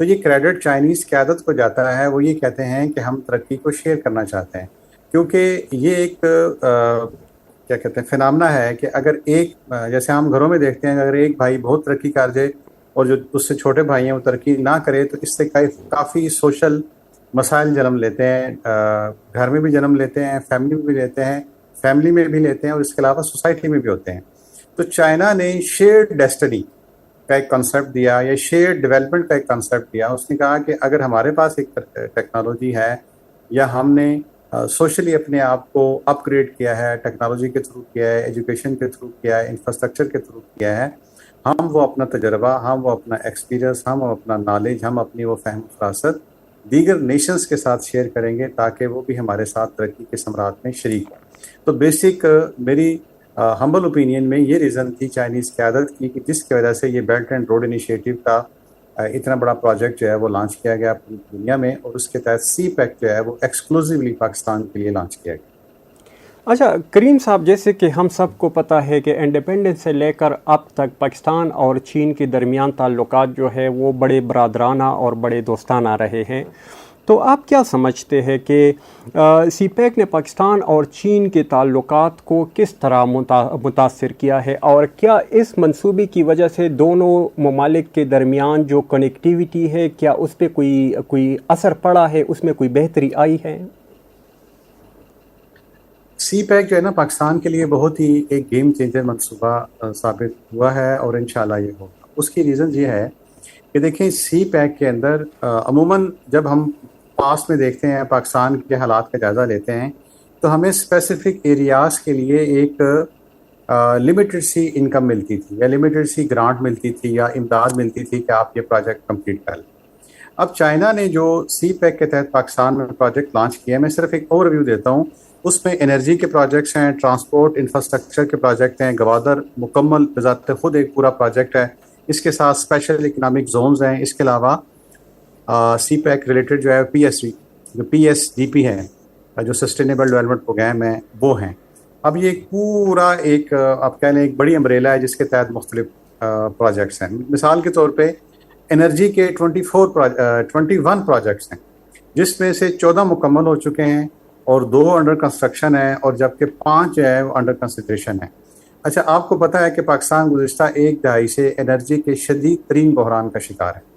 تو یہ credit Chinese قیادت کو جاتا ہے. وہ یہ کہتے ہیں کہ ہم ترقی کو شیئر کرنا چاہتے ہیں، کیونکہ یہ ایک کیا کہتے ہیں فنامنا ہے کہ اگر ایک جیسے ہم گھروں میں دیکھتے ہیں، اگر ایک بھائی بہت ترقی کر جائے اور جو اس سے چھوٹے بھائی ہیں وہ ترقی نہ کرے تو اس سے کافی سوشل مسائل جنم لیتے ہیں. گھر میں بھی جنم لیتے ہیں، فیملی میں بھی لیتے ہیں اور اس کے علاوہ سوسائٹی میں بھی ہوتے ہیں. تو چائنا نے شیئرڈ ڈیسٹنی کا ایک کنسیپٹ دیا یا شیئرڈ ڈیولپمنٹ کا ایک کنسیپٹ دیا. اس نے کہا کہ اگر ہمارے پاس ایک ٹیکنالوجی ہے یا ہم نے سوشلی اپنے آپ کو اپ گریڈ کیا ہے، ٹیکنالوجی کے تھرو کیا ہے، ایجوکیشن کے تھرو کیا ہے، انفراسٹرکچر کے تھرو کیا ہے، ہم وہ اپنا تجربہ، ہم وہ اپنا ایکسپیرینس، ہم وہ اپنا نالج، ہم اپنی وہ فہم و فراست دیگر نیشنز کے ساتھ شیئر کریں گے تاکہ وہ بھی ہمارے ساتھ ترقی کے ثمرات میں شریک ہوں. تو بیسک میری ہمبل اوپینین میں یہ ریزن تھی چائنیز قیادت کی کہ جس کی وجہ سے یہ بیلٹ اینڈ روڈ انیشیٹو کا اتنا بڑا پروجیکٹ جو ہے وہ لانچ کیا گیا پوری دنیا میں، اور اس کے تحت سی پیک جو ہے وہ ایکسکلوزیولی پاکستان کے لیے لانچ کیا گیا. اچھا کریم صاحب، جیسے کہ ہم سب کو پتہ ہے کہ انڈیپینڈنس سے لے کر اب تک پاکستان اور چین کے درمیان تعلقات جو ہے وہ بڑے برادرانہ اور بڑے دوستانہ رہے ہیں. تو آپ کیا سمجھتے ہیں کہ سی پیک نے پاکستان اور چین کے تعلقات کو کس طرح متاثر کیا ہے، اور کیا اس منصوبے کی وجہ سے دونوں ممالک کے درمیان جو کنیکٹیویٹی ہے کیا اس پہ کوئی اثر پڑا ہے، اس میں کوئی بہتری آئی ہے؟ سی پیک جو ہے نا پاکستان کے لیے بہت ہی ایک گیم چینجر منصوبہ ثابت ہوا ہے اور انشاءاللہ یہ ہوگا. اس کی ریزن یہ ہے کہ دیکھیں سی پیک کے اندر عموماً جب ہم پاس میں دیکھتے ہیں، پاکستان کے حالات کا جائزہ لیتے ہیں، تو ہمیں اسپیسیفک ایریاز کے لیے ایک لمیٹڈ سی انکم ملتی تھی یا لمیٹڈ سی گرانٹ ملتی تھی یا امداد ملتی تھی کہ آپ یہ پروجیکٹ کمپلیٹ کر لیں. اب چائنا نے جو سی پیک کے تحت پاکستان میں پروجیکٹ لانچ کیا ہے، میں صرف ایک اوور ویو دیتا ہوں. اس میں انرجی کے پروجیکٹس ہیں، ٹرانسپورٹ انفراسٹرکچر کے پروجیکٹ ہیں، گوادر مکمل بذات خود ایک پورا پروجیکٹ ہے، اس کے ساتھ اسپیشل اکنامک زونز ہیں. اس کے علاوہ سی پیک ریلیٹڈ جو ہے پی ایس ڈی پی ہے جو سسٹینیبل ڈیولپمنٹ پروگرام ہے وہ ہیں. اب یہ پورا ایک آپ کہہ لیں ایک بڑی امبریلا ہے جس کے تحت مختلف پروجیکٹس ہیں. مثال کے طور پہ انرجی کے 21 پروجیکٹس ہیں، جس میں سے 14 مکمل ہو چکے ہیں اور 2 انڈر کنسٹرکشن ہیں، اور جبکہ 5 جو ہے وہ انڈر کنسیڈریشن ہے. اچھا، آپ کو پتہ ہے کہ پاکستان گزشتہ ایک دہائی سے انرجی کے شدید ترین بحران کا شکار ہے.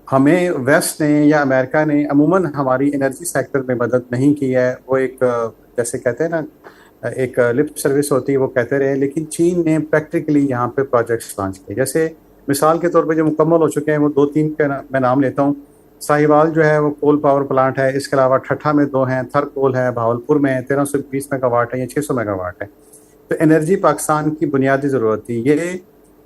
ہمیں ویسٹ نے یا امریکہ نے عموماً ہماری انرجی سیکٹر میں مدد نہیں کی ہے. وہ ایک جیسے کہتے ہیں نا ایک لپ سروس ہوتی ہے، وہ کہتے رہے، لیکن چین نے پریکٹیکلی یہاں پہ پروجیکٹس لانچ کیے. جیسے مثال کے طور پہ جو مکمل ہو چکے ہیں وہ 2-3 کے میں نام لیتا ہوں. ساہیوال جو ہے وہ کول پاور پلانٹ ہے، اس کے علاوہ ٹھٹھا میں 2 ہیں، تھر کول ہے، بہاولپور میں 1320 میگا واٹ ہے یا 600 میگا واٹ ہے. تو انرجی پاکستان کی بنیادی ضرورت تھی. یہ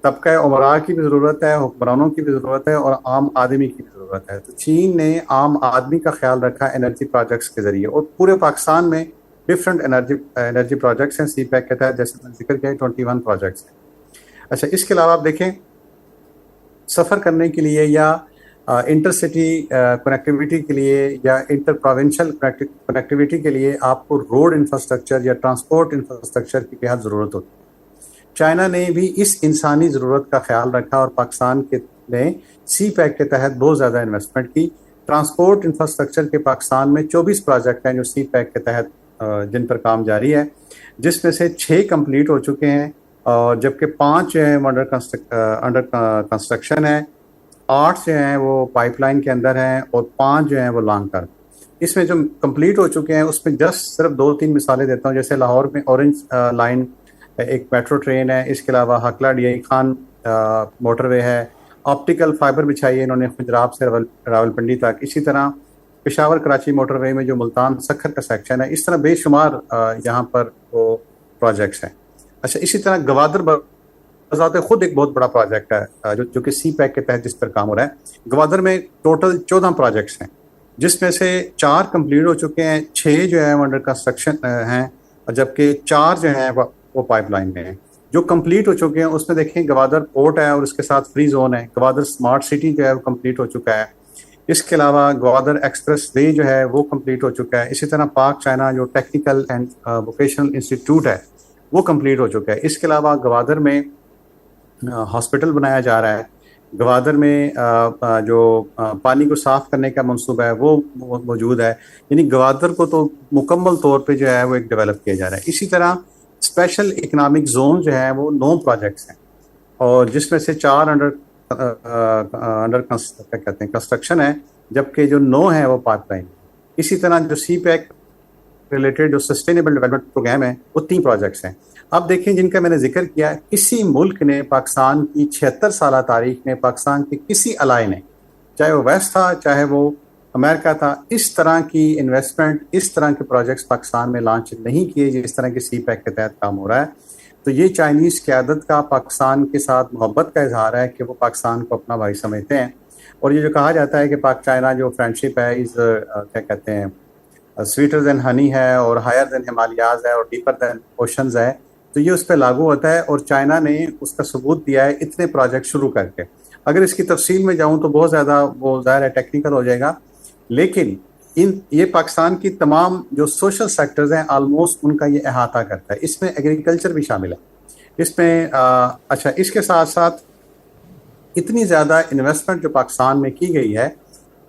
طبقہ عمراء کی بھی ضرورت ہے، حکمرانوں کی بھی ضرورت ہے اور عام آدمی کی بھی ضرورت ہے. تو چین نے عام آدمی کا خیال رکھا انرجی پروجیکٹس کے ذریعے، اور پورے پاکستان میں ڈفرینٹ انرجی پروجیکٹس ہیں سی پیک کے تحت، جیسے میں نے ذکر کیا 21 پروجیکٹس ہیں. اچھا، اس کے علاوہ آپ دیکھیں سفر کرنے کے لیے یا انٹر سٹی کنیکٹیویٹی کے لیے یا انٹر پروونشل کنیکٹیویٹی کے لیے آپ کو روڈ انفراسٹرکچر یا ٹرانسپورٹ انفراسٹرکچر کی بہت ضرورت ہوتی ہے. چائنا نے بھی اس انسانی ضرورت کا خیال رکھا اور پاکستان کے نے سی پیک کے تحت بہت زیادہ انویسٹمنٹ کی. ٹرانسپورٹ انفراسٹرکچر کے پاکستان میں 24 پروجیکٹ ہیں جو سی پیک کے تحت جن پر کام جاری ہے، جس میں سے 6 کمپلیٹ ہو چکے ہیں اور جبکہ 5 جو ہیں انڈر کنسٹرکشن ہے، 8 جو ہیں وہ پائپ لائن کے اندر ہیں اور 5 جو ہیں وہ لانگ ٹرم. اس میں جو کمپلیٹ ہو چکے ہیں اس میں جسٹ صرف 2-3 مثالیں دیتا ہوں. جیسے لاہور میں اورنج لائن ایک میٹرو ٹرین ہے، اس کے علاوہ Hakla D I Khan motor وے ہے، آپٹیکل فائبر بچھائی ہے انہوں نے خجراب سے راولپنڈی تک. اسی طرح پشاور کراچی موٹر وے میں جو ملتان سکھر کا سیکشن ہے. اس طرح بے شمار یہاں پر وہ پروجیکٹس ہیں. اچھا، اسی طرح گوادر بذات خود ایک بہت بڑا پروجیکٹ ہے جو کہ سی پیک کے تحت جس پر کام ہو رہا ہے. گوادر میں ٹوٹل 14 پروجیکٹس ہیں، جس میں سے 4 کمپلیٹ ہو چکے ہیں، 6 جو ہیں انڈر کنسٹرکشن ہیں اور جبکہ 4 جو ہیں وہ پائپ لائن میں ہیں. جو کمپلیٹ ہو چکے ہیں اس میں دیکھیں گوادر پورٹ ہے اور اس کے ساتھ فری زون ہے. گوادر اسمارٹ سٹی جو ہے وہ کمپلیٹ ہو چکا ہے. اس کے علاوہ گوادر ایکسپریس وے جو ہے وہ کمپلیٹ ہو چکا ہے. اسی طرح پاک چائنا جو ٹیکنیکل اینڈ ووکیشنل انسٹیٹیوٹ ہے وہ کمپلیٹ ہو چکا ہے. اس کے علاوہ گوادر میں ہاسپٹل بنایا جا رہا ہے. گوادر میں جو پانی کو صاف کرنے کا منصوبہ ہے وہ موجود ہے. یعنی گوادر کو تو مکمل طور پہ جو ہے وہ ایک ڈیولپ کیا جا رہا ہے. اسی طرح اسپیشل اکنامک زون جو ہے وہ 9 پروجیکٹس ہیں اور جس میں سے 4 انڈر کہتے ہیں کنسٹرکشن ہے, جبکہ جو 9 ہیں وہ پائپ لائن. اسی طرح جو سی پیک ریلیٹڈ جو سسٹینیبل ڈیولپمنٹ پروگرام ہے وہ 3 پروجیکٹس ہیں. اب دیکھیں جن کا میں نے ذکر کیا, کسی ملک نے پاکستان کی 76 سالہ تاریخ میں پاکستان کے کسی الائی نے, چاہے وہ ویسٹ تھا چاہے وہ امریکہ تھا, اس طرح کی انویسٹمنٹ, اس طرح کے پروجیکٹس پاکستان میں لانچ نہیں کیے جس طرح کے سی پیک کے تحت کام ہو رہا ہے. تو یہ چائنیز قیادت کا پاکستان کے ساتھ محبت کا اظہار ہے کہ وہ پاکستان کو اپنا بھائی سمجھتے ہیں. اور یہ جو کہا جاتا ہے کہ پاک چائنا جو فرینڈشپ ہے از کیا کہتے ہیں سویٹر دین ہنی ہے اور ہائر دین ہمالیاز ہے اور ڈیپر دین اوشنز ہے, تو یہ اس پہ لاگو ہوتا ہے. اور چائنا نے اس کا ثبوت دیا ہے اتنے پروجیکٹ شروع کر کے. اگر اس کی تفصیل میں جاؤں تو بہت زیادہ وہ ظاہر ہے ٹیکنیکل ہو جائے گا, لیکن یہ پاکستان کی تمام جو سوشل سیکٹرز ہیں آلموسٹ ان کا یہ احاطہ کرتا ہے. اس میں ایگریکلچر بھی شامل ہے. اس میں اچھا, اس کے ساتھ ساتھ اتنی زیادہ انویسٹمنٹ جو پاکستان میں کی گئی ہے,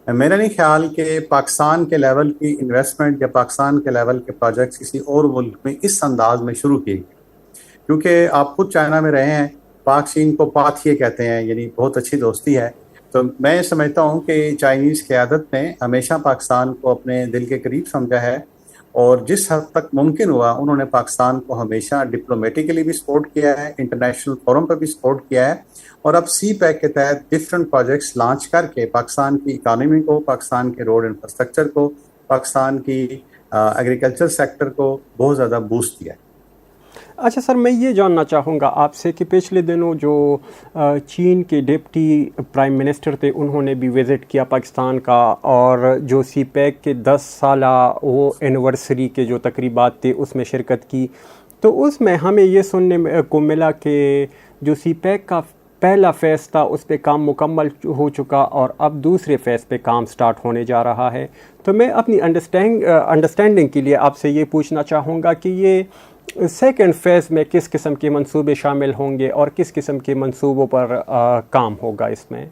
میرا نہیں خیال کہ پاکستان کے لیول کی انویسٹمنٹ یا پاکستان کے لیول کے پروجیکٹس کسی اور ملک میں اس انداز میں شروع کیے گئے. کیونکہ آپ خود چائنا میں رہے ہیں, پاک چین کو پاتھیے کہتے ہیں, یعنی بہت اچھی دوستی ہے. تو میں سمجھتا ہوں کہ چائنیز قیادت نے ہمیشہ پاکستان کو اپنے دل کے قریب سمجھا ہے اور جس حد تک ممکن ہوا انہوں نے پاکستان کو ہمیشہ ڈپلومیٹیکلی بھی سپورٹ کیا ہے, انٹرنیشنل فورم پہ بھی سپورٹ کیا ہے. اور اب سی پیک کے تحت ڈفرینٹ پروجیکٹس لانچ کر کے پاکستان کی اکانومی کو, پاکستان کے روڈ انفراسٹرکچر کو, پاکستان کی ایگریکلچر سیکٹر کو بہت زیادہ بوسٹ دیا ہے. اچھا سر, میں یہ جاننا چاہوں گا آپ سے کہ پچھلے دنوں جو چین کے ڈپٹی پرائم منسٹر تھے انہوں نے بھی وزٹ کیا پاکستان کا, اور جو سی پیک کے 10 سالہ وہ اینیورسری کے جو تقریبات تھے اس میں شرکت کی. تو اس میں ہمیں یہ سننے کو ملا کہ جو سی پیک کا پہلا فیز تھا اس پہ کام مکمل ہو چکا اور اب دوسرے فیز پہ کام سٹارٹ ہونے جا رہا ہے. تو میں اپنی انڈرسٹینڈنگ کے لیے آپ سے یہ پوچھنا چاہوں گا کہ یہ سیکنڈ فیز میں کس قسم کے منصوبے شامل ہوں گے اور کس قسم کے منصوبوں پر کام ہوگا اس میں؟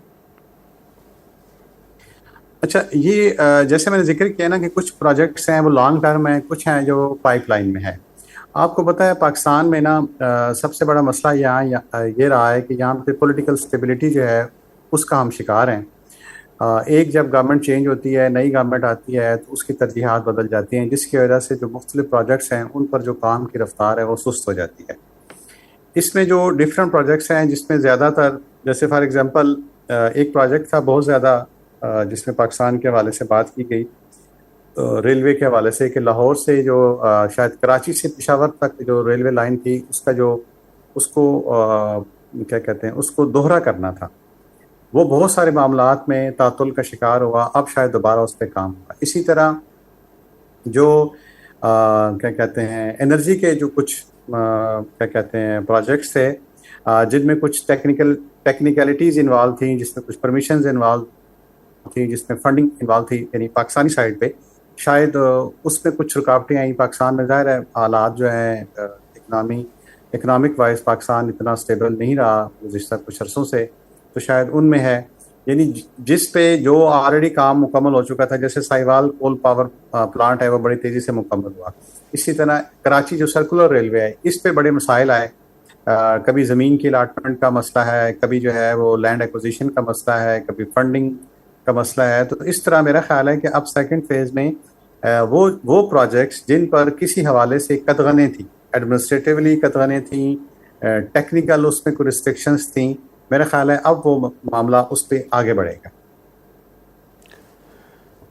اچھا, یہ جیسے میں نے ذکر کیا نا کہ کچھ پروجیکٹس ہیں وہ لانگ ٹرم ہیں, کچھ ہیں جو پائپ لائن میں ہے. آپ کو پتہ ہے پاکستان میں نا سب سے بڑا مسئلہ یہاں یہ رہا ہے کہ یہاں پہ پولیٹیکل اسٹیبلٹی جو ہے اس کا ہم شکار ہیں. ایک جب گورنمنٹ چینج ہوتی ہے, نئی گورنمنٹ آتی ہے تو اس کی ترجیحات بدل جاتی ہیں, جس کی وجہ سے جو مختلف پروجیکٹس ہیں ان پر جو کام کی رفتار ہے وہ سست ہو جاتی ہے. اس میں جو ڈفرینٹ پروجیکٹس ہیں جس میں زیادہ تر, جیسے فار ایگزامپل ایک پروجیکٹ تھا بہت زیادہ جس میں پاکستان کے حوالے سے بات کی گئی ریلوے کے حوالے سے, کہ لاہور سے جو شاید کراچی سے پشاور تک جو ریلوے لائن تھی اس کا جو اس کو کیا کہتے ہیں اس کو دوہرا کرنا تھا. وہ بہت سارے معاملات میں تعطل کا شکار ہوا, اب شاید دوبارہ اس پہ کام ہوا. اسی طرح جو کیا کہتے ہیں انرجی کے جو کچھ کیا کہتے ہیں پروجیکٹس تھے جن میں کچھ ٹیکنیکلٹیز انوالو تھیں, جس میں کچھ پرمیشنز انوالو تھیں, جس میں فنڈنگ انوالو تھی, یعنی پاکستانی سائڈ پہ شاید اس میں کچھ رکاوٹیں آئیں. پاکستان میں ظاہر ہے حالات جو ہیں اکنامک وائز پاکستان اتنا اسٹیبل نہیں رہا گزشتہ کچھ عرصوں سے, تو شاید ان میں ہے. یعنی جس پہ جو آلریڈی کام مکمل ہو چکا تھا, جیسے سائیوال کول پاور پلانٹ ہے وہ بڑی تیزی سے مکمل ہوا. اسی طرح کراچی جو سرکولر ریلوے ہے اس پہ بڑے مسائل آئے, کبھی زمین کی الاٹمنٹ کا مسئلہ ہے, کبھی جو ہے وہ لینڈ ایکوزیشن کا مسئلہ ہے, کبھی فنڈنگ کا مسئلہ ہے. تو اس طرح میرا خیال ہے کہ اب سیکنڈ فیز میں وہ پروجیکٹس جن پر کسی حوالے سے قدغنیں تھیں, ایڈمنسٹریٹیولی قدغنیں تھیں, ٹیکنیکل اس میں کوئی ریسٹرکشنز تھیں, میرا خیال ہے اب وہ معاملہ اس پہ آگے بڑھے گا.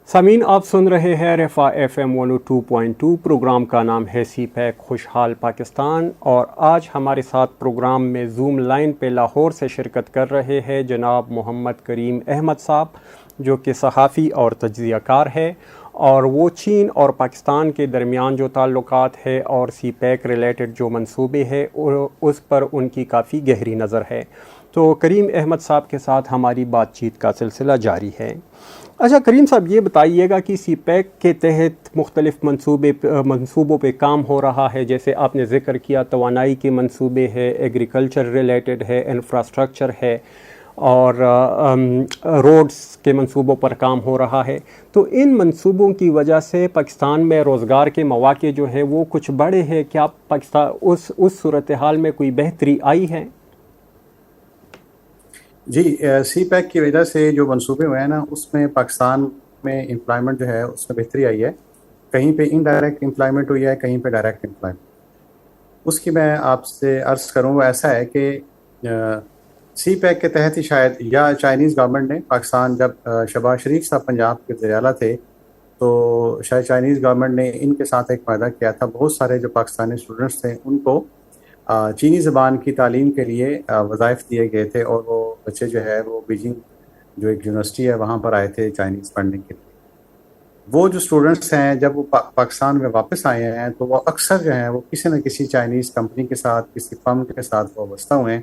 سامعین, آپ سن رہے ہیں رفا FM 102.2. پروگرام کا نام ہے سی پیک خوشحال پاکستان, اور آج ہمارے ساتھ پروگرام میں زوم لائن پہ لاہور سے شرکت کر رہے ہیں جناب محمد کریم احمد صاحب, جو کہ صحافی اور تجزیہ کار ہے, اور وہ چین اور پاکستان کے درمیان جو تعلقات ہے اور سی پیک ریلیٹڈ جو منصوبے ہے اس پر ان کی کافی گہری نظر ہے. تو کریم احمد صاحب کے ساتھ ہماری بات چیت کا سلسلہ جاری ہے. اچھا کریم صاحب, یہ بتائیے گا کہ سی پیک کے تحت مختلف منصوبوں پہ کام ہو رہا ہے, جیسے آپ نے ذکر کیا توانائی کے منصوبے ہے, ایگریکلچر ریلیٹڈ ہے, انفراسٹرکچر ہے, اور روڈز کے منصوبوں پر کام ہو رہا ہے. تو ان منصوبوں کی وجہ سے پاکستان میں روزگار کے مواقع جو ہے وہ کچھ بڑھے ہیں. کیا پاکستان اس صورتحال میں کوئی بہتری آئی ہے؟ جی، سی پیک کی وجہ سے جو منصوبے ہوئے ہیں نا، اس میں پاکستان میں امپلائمنٹ جو ہے اس میں بہتری آئی ہے. کہیں پہ انڈائریکٹ امپلائمنٹ ہوئی ہے، کہیں پہ ڈائریکٹ امپلائمنٹ. اس کی میں آپ سے عرض کروں، وہ ایسا ہے کہ سی پیک کے تحت ہی شاید، یا چائنیز گورنمنٹ نے پاکستان، جب شہباز شریف صاحب پنجاب کے وزیر اعلیٰ تھے تو شاید چائنیز گورنمنٹ نے ان کے ساتھ ایک معاہدہ کیا تھا. بہت سارے جو پاکستانی اسٹوڈنٹس تھے ان کو چینی زبان کی تعلیم کے لیے وظائف دیے گئے تھے، اور وہ بچے جو ہے وہ بیجنگ جو ایک یونیورسٹی ہے وہاں پر آئے تھے چائنیز پڑھنے کے لیے. وہ جو اسٹوڈنٹس ہیں جب وہ پاکستان میں واپس آئے ہیں تو وہ اکثر جو ہیں وہ کسی نہ کسی چائنیز کمپنی کے ساتھ، کسی فرم کے ساتھ وابستہ ہوئے ہیں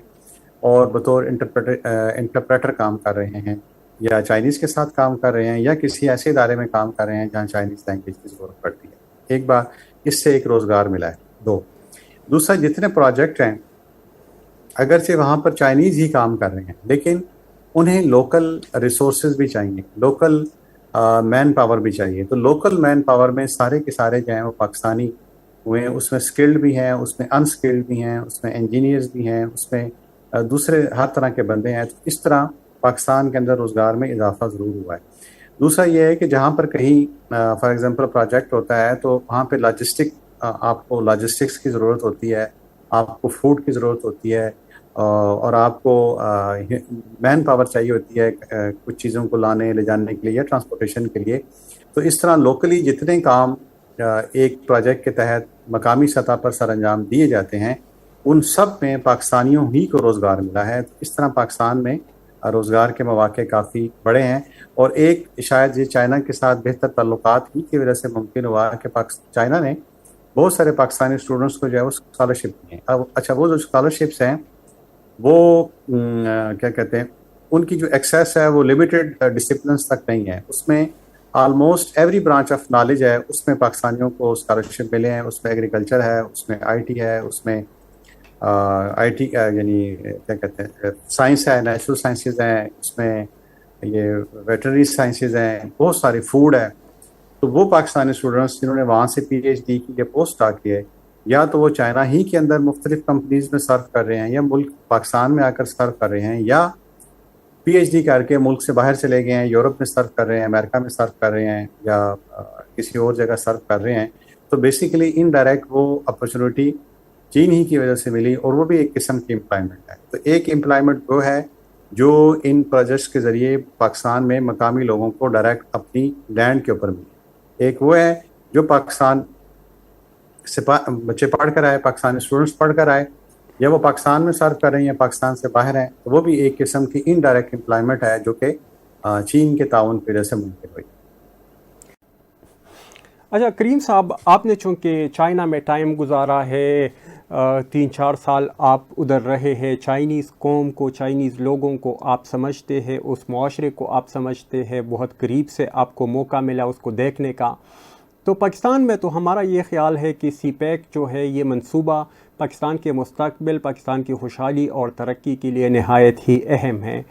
اور بطور انٹرپریٹر کام کر رہے ہیں، یا چائنیز کے ساتھ کام کر رہے ہیں، یا کسی ایسے ادارے میں کام کر رہے ہیں جہاں چائنیز لینگویج کی ضرورت پڑتی ہے. ایک بار اس سے ایک روزگار ملا ہے. دوسرا، جتنے پروجیکٹ ہیں اگرچہ وہاں پر چائنیز ہی کام کر رہے ہیں، لیکن انہیں لوکل ریسورسز بھی چاہیے، لوکل مین پاور بھی چاہیے. تو لوکل مین پاور میں سارے کے سارے جو ہیں وہ پاکستانی ہوئے ہیں. اس میں اسکلڈ بھی ہیں، اس میں انسکلڈ بھی ہیں، اس میں انجینئرز بھی ہیں، اس میں دوسرے ہر طرح کے بندے ہیں. تو اس طرح پاکستان کے اندر روزگار میں اضافہ ضرور ہوا ہے. دوسرا یہ ہے کہ جہاں پر کہیں فار ایگزامپل پروجیکٹ ہوتا ہے تو وہاں پہ آپ کو لاجسٹکس کی ضرورت ہوتی ہے، آپ کو فوڈ کی ضرورت ہوتی ہے، اور آپ کو مین پاور چاہیے ہوتی ہے کچھ چیزوں کو لانے لے جانے کے لیے یا ٹرانسپورٹیشن کے لیے. تو اس طرح لوکلی جتنے کام ایک پروجیکٹ کے تحت مقامی سطح پر سر انجام دیے جاتے ہیں ان سب میں پاکستانیوں ہی کو روزگار ملا ہے. تو اس طرح پاکستان میں روزگار کے مواقع کافی بڑے ہیں. اور ایک شاید یہ چائنا کے ساتھ بہتر تعلقات ہی کی وجہ سے ممکن ہوا کہ چائنا نے بہت سارے پاکستانی اسٹوڈنٹس کو جو ہے وہ اسکالرشپ دی ہیں. اچھا، وہ جو اسکالرشپس ہیں وہ کیا کہتے ہیں، ان کی جو ایکسیس ہے وہ لمیٹڈ ڈسپلنس تک نہیں ہے. اس میں almost every branch of knowledge ہے، اس میں پاکستانیوں کو اسکالرشپ ملے ہیں. اس میں ایگریکلچر ہے، اس میں آئی ٹی ہے، اس میں یعنی کیا کہتے ہیں سائنس ہے، نیچرل سائنسز ہیں، اس میں یہ ویٹرنری سائنسز ہیں، بہت ساری فوڈ ہے. تو وہ پاکستانی اسٹوڈنٹس جنہوں نے وہاں سے پی ایچ ڈی کی یا پوسٹ ڈاک کی ہے، یا تو وہ چائنا ہی کے اندر مختلف کمپنیز میں سرو کر رہے ہیں، یا ملک پاکستان میں آ کر سرو کر رہے ہیں، یا پی ایچ ڈی کر کے ملک سے باہر چلے گئے ہیں، یورپ میں سرو کر رہے ہیں، امریکہ میں سرو کر رہے ہیں، یا کسی اور جگہ سرو کر رہے ہیں. تو بیسیکلی ان ڈائریکٹ وہ اپرچونیٹی چین ہی کی وجہ سے ملی، اور وہ بھی ایک قسم کی امپلائمنٹ ہے. تو ایک امپلائمنٹ وہ ہے جو ان پروجیکٹس کے ذریعے پاکستان میں مقامی لوگوں کو ڈائریکٹ اپنی لینڈ کے اوپر ملی. ایک وہ ہے جو پاکستان سے بچے پڑھ کر آئے، پاکستانی اسٹوڈنٹس پڑھ کر آئے، یا وہ پاکستان میں سرو کر رہے ہیں، پاکستان سے باہر ہیں. وہ بھی ایک قسم کی انڈائریکٹ امپلائمنٹ ہے جو کہ چین کے تعاون کی وجہ سے ممکن ہوئی. اچھا کریم صاحب، آپ نے چونکہ چائنا میں ٹائم گزارا ہے، 3-4 سال آپ ادھر رہے ہیں، چائنیز قوم کو، چائنیز لوگوں کو آپ سمجھتے ہیں، اس معاشرے کو آپ سمجھتے ہیں، بہت قریب سے آپ کو موقع ملا اس کو دیکھنے کا. تو پاکستان میں تو ہمارا یہ خیال ہے کہ سی پیک جو ہے یہ منصوبہ پاکستان کے مستقبل، پاکستان کی خوشحالی اور ترقی کے لیے نہایت ہی اہم ہے.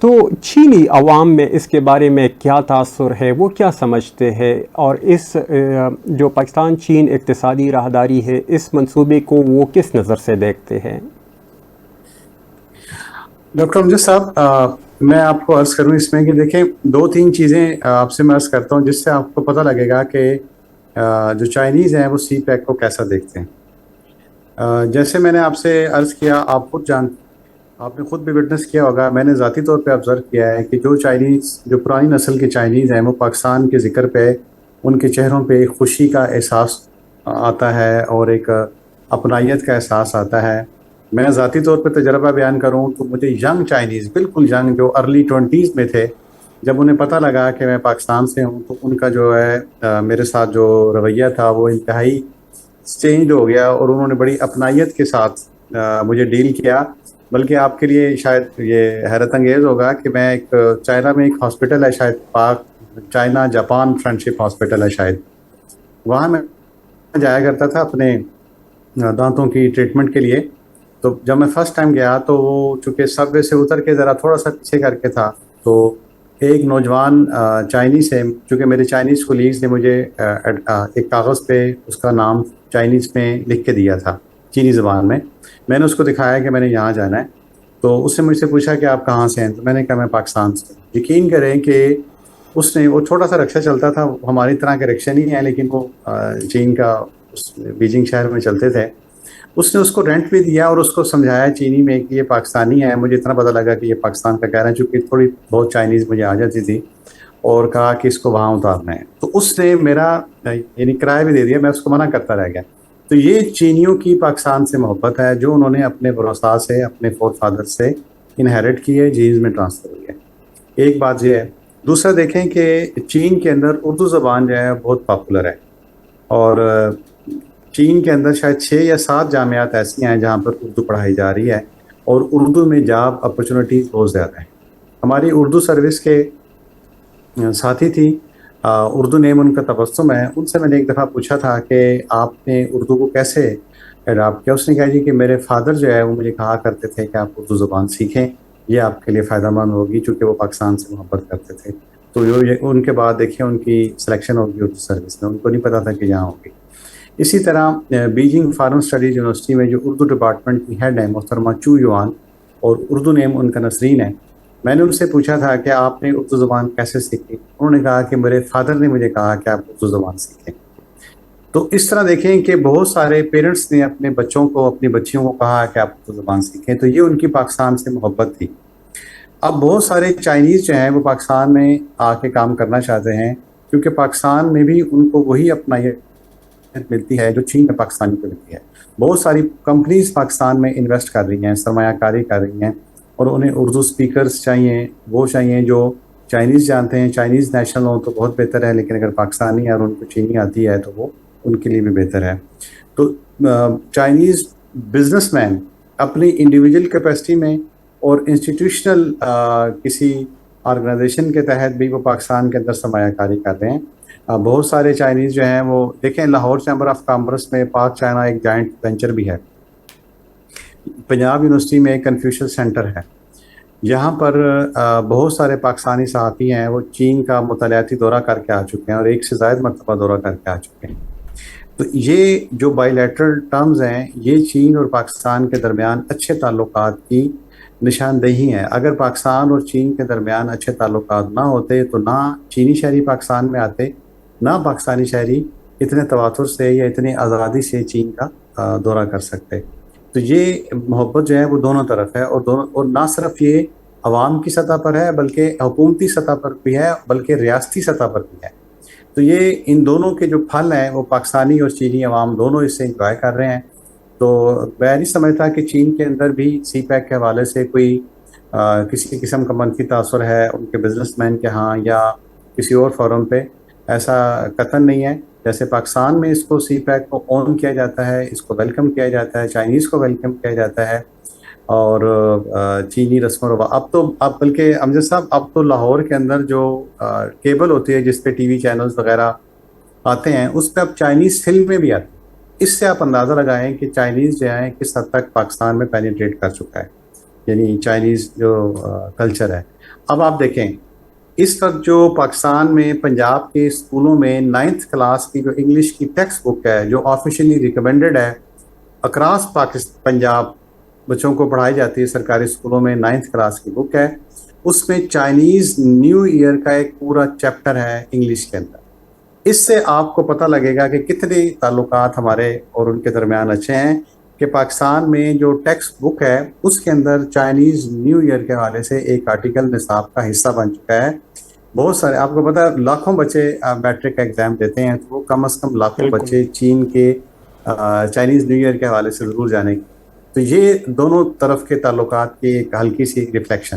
تو چینی عوام میں اس کے بارے میں کیا تاثر ہے، وہ کیا سمجھتے ہیں، اور اس جو پاکستان چین اقتصادی راہداری ہے اس منصوبے کو وہ کس نظر سے دیکھتے ہیں؟ ڈاکٹر امجد صاحب، میں آپ کو عرض کروں اس میں کہ دیکھیں 2-3 چیزیں آپ سے میں عرض کرتا ہوں جس سے آپ کو پتہ لگے گا کہ جو چائنیز ہیں وہ سی پیک کو کیسا دیکھتے ہیں. جیسے میں نے آپ سے عرض کیا، آپ نے خود بھی وٹنس کیا ہوگا، میں نے ذاتی طور پہ آبزرو کیا ہے کہ جو پرانی نسل کے چائنیز ہیں وہ پاکستان کے ذکر پہ ان کے چہروں پہ ایک خوشی کا احساس آتا ہے اور ایک اپنائیت کا احساس آتا ہے. میں ذاتی طور پہ تجربہ بیان کروں تو مجھے ینگ چائنیز، بالکل ینگ، جو ارلی 20s میں تھے، جب انہیں پتہ لگا کہ میں پاکستان سے ہوں تو ان کا جو ہے میرے ساتھ جو رویہ تھا وہ انتہائی چینج ہو گیا، اور انہوں نے بڑی اپنائیت کے ساتھ مجھے ڈیل کیا. بلکہ آپ کے لیے شاید یہ حیرت انگیز ہوگا کہ میں چائنا میں ایک ہاسپٹل ہے، شاید پاک چائنا جاپان فرینڈشپ ہاسپٹل ہے شاید، وہاں میں جایا کرتا تھا اپنے دانتوں کی ٹریٹمنٹ کے لیے. تو جب میں فرسٹ ٹائم گیا تو وہ چونکہ سب وے سے اتر کے ذرا تھوڑا سا پیچھے کر کے تھا، تو ایک نوجوان چائنیز ہے، چونکہ میرے چائنیز کولیگز نے مجھے ایک کاغذ پہ اس کا نام چائنیز میں لکھ کے دیا تھا، چینی زبان میں. میں نے اس کو دکھایا کہ میں نے یہاں جانا ہے، تو اس نے مجھ سے پوچھا کہ آپ کہاں سے ہیں، تو میں نے کہا میں پاکستان سے ہوں. یقین کریں کہ اس نے، وہ چھوٹا سا رکشہ چلتا تھا، ہماری طرح کے رکشے نہیں ہیں لیکن وہ چین کا بیجنگ شہر میں چلتے تھے. اس نے اس کو رینٹ بھی دیا اور اس کو سمجھایا چینی میں کہ یہ پاکستانی ہے. مجھے اتنا پتہ لگا کہ یہ پاکستان کا کہہ رہے ہیں، چونکہ تھوڑی بہت چائنیز مجھے آ جاتی تھی، اور کہا کہ اس کو وہاں اتارنا ہے. تو اس نے میرا یعنی کرایہ بھی دے دیا، میں اس کو منع کرتا رہ گیا. تو یہ چینیوں کی پاکستان سے محبت ہے جو انہوں نے اپنے وراثا سے، اپنے فور فادر سے انہیرٹ کی ہے، جینز میں ٹرانسفر ہوئی ہے. ایک بات یہ ہے. دوسرا دیکھیں کہ چین کے اندر اردو زبان جو ہے بہت پاپولر ہے، اور چین کے اندر شاید 6 یا 7 جامعات ایسی ہیں جہاں پر اردو پڑھائی جا رہی ہے، اور اردو میں جاب اپرچونیٹیز بہت زیادہ ہیں. ہماری اردو سروس کے ساتھی تھی، اردو نیم ان کا تبسم ہے. ان سے میں نے ایک دفعہ پوچھا تھا کہ آپ نے اردو کو کیسے اڈاپٹ کیا. اس نے کہا جی کہ میرے فادر جو ہے وہ مجھے کہا کرتے تھے کہ آپ اردو زبان سیکھیں، یہ آپ کے لیے فائدہ مند ہوگی، چونکہ وہ پاکستان سے محبت کرتے تھے. تو ان کے بعد دیکھیں ان کی سلیکشن ہوگی اردو سروس میں، ان کو نہیں پتا تھا کہ یہاں ہوگی. اسی طرح بیجنگ فارن اسٹڈیز یونیورسٹی میں جو اردو ڈپارٹمنٹ کی ہیڈ ہیں محترمہ چو یوان، اور اردو نیم ان کا نسرین ہے. میں نے ان سے پوچھا تھا کہ آپ نے اردو زبان کیسے سیکھی. انہوں نے کہا کہ میرے فادر نے مجھے کہا کہ آپ اردو زبان سیکھیں. تو اس طرح دیکھیں کہ بہت سارے پیرنٹس نے اپنے بچوں کو، اپنی بچیوں کو کہا کہ آپ اردو زبان سیکھیں. تو یہ ان کی پاکستان سے محبت تھی. اب بہت سارے چائنیز جو ہیں وہ پاکستان میں آ کے کام کرنا چاہتے ہیں، کیونکہ پاکستان میں بھی ان کو وہی اپنا ملتی ہے جو چین میں پاکستانی کو ملتی ہے. بہت ساری کمپنیز پاکستان میں انویسٹ کر رہی ہیں، سرمایہ کاری کر رہی ہیں، اور انہیں اردو سپیکرز چاہیے، وہ چاہیے جو چائنیز جانتے ہیں. چائنیز نیشنل ہوں تو بہت بہتر ہے، لیکن اگر پاکستانی اور ان کو چینی آتی ہے تو وہ ان کے لیے بھی بہتر ہے. تو چائنیز بزنس مین اپنی انڈیویجول کیپیسٹی میں اور انسٹیٹیوشنل کسی آرگنائزیشن کے تحت بھی وہ پاکستان کے اندر سرمایہ کاری کر رہے ہیں. بہت سارے چائنیز جو ہیں وہ دیکھیں، لاہور چیمبر آف کامرس میں پاک چائنا ایک جائنٹ وینچر بھی ہے. پنجاب یونیورسٹی میں ایک کنفیوشس سینٹر ہے. یہاں پر بہت سارے پاکستانی صحافی ہیں، وہ چین کا مطالعاتی دورہ کر کے آ چکے ہیں، اور ایک سے زائد مرتبہ دورہ کر کے آ چکے ہیں. تو یہ جو بائی لیٹرل ٹرمز ہیں، یہ چین اور پاکستان کے درمیان اچھے تعلقات کی نشاندہی ہیں. اگر پاکستان اور چین کے درمیان اچھے تعلقات نہ ہوتے تو نہ چینی شہری پاکستان میں آتے، نہ پاکستانی شہری اتنے تواتر سے یا اتنی آزادی سے چین کا دورہ کر سکتے. تو یہ محبت جو ہے وہ دونوں طرف ہے، اور نہ صرف یہ عوام کی سطح پر ہے بلکہ حکومتی سطح پر بھی ہے، بلکہ ریاستی سطح پر بھی ہے. تو یہ ان دونوں کے جو پھل ہیں وہ پاکستانی اور چینی عوام دونوں اس سے انجوائے کر رہے ہیں. تو میں نہیں سمجھتا کہ چین کے اندر بھی سی پیک کے حوالے سے کوئی کسی قسم کا منفی تاثر ہے ان کے بزنس مین کے ہاں یا کسی اور فورم پہ. ایسا قطعاً نہیں ہے. جیسے پاکستان میں اس کو سی پیک کو آن کیا جاتا ہے، اس کو ویلکم کیا جاتا ہے، چائنیز کو ویلکم کیا جاتا ہے، اور چینی رسم و رواج. اب بلکہ امجد صاحب، اب تو لاہور کے اندر جو کیبل ہوتی ہے جس پہ ٹی وی چینلز وغیرہ آتے ہیں، اس پہ اب چائنیز فلمیں بھی آتی ہیں. اس سے آپ اندازہ لگائیں کہ چائنیز جو ہے کس حد تک پاکستان میں پینیٹریٹ کر چکا ہے، یعنی چائنیز جو کلچر ہے. اب آپ دیکھیں اس وقت جو پاکستان میں پنجاب کے اسکولوں میں 9th کلاس کی جو انگلش کی ٹیکسٹ بک ہے، جو آفیشلی ریکمینڈڈ ہے اکراس پنجاب، بچوں کو پڑھائی جاتی ہے سرکاری اسکولوں میں، 9th کلاس کی بک ہے. اس میں چائنیز نیو ایئر کا ایک پورا چیپٹر ہے انگلش کے اندر. اس سے آپ کو پتہ لگے گا کہ کتنے تعلقات ہمارے اور ان کے درمیان اچھے ہیں، کہ پاکستان میں جو ٹیکسٹ بک ہے اس کے اندر چائنیز نیو ایئر کے حوالے سے ایک آرٹیکل نصاب کا حصہ بن چکا ہے. بہت سارے، آپ کو پتہ ہے لاکھوں بچے میٹرک کا ایگزام دیتے ہیں، تو وہ کم از کم لاکھوں بچے چین کے چائنیز نیو ایئر کے حوالے سے ضرور جانے گے. تو یہ دونوں طرف کے تعلقات کی ایک ہلکی سی ریفلیکشن.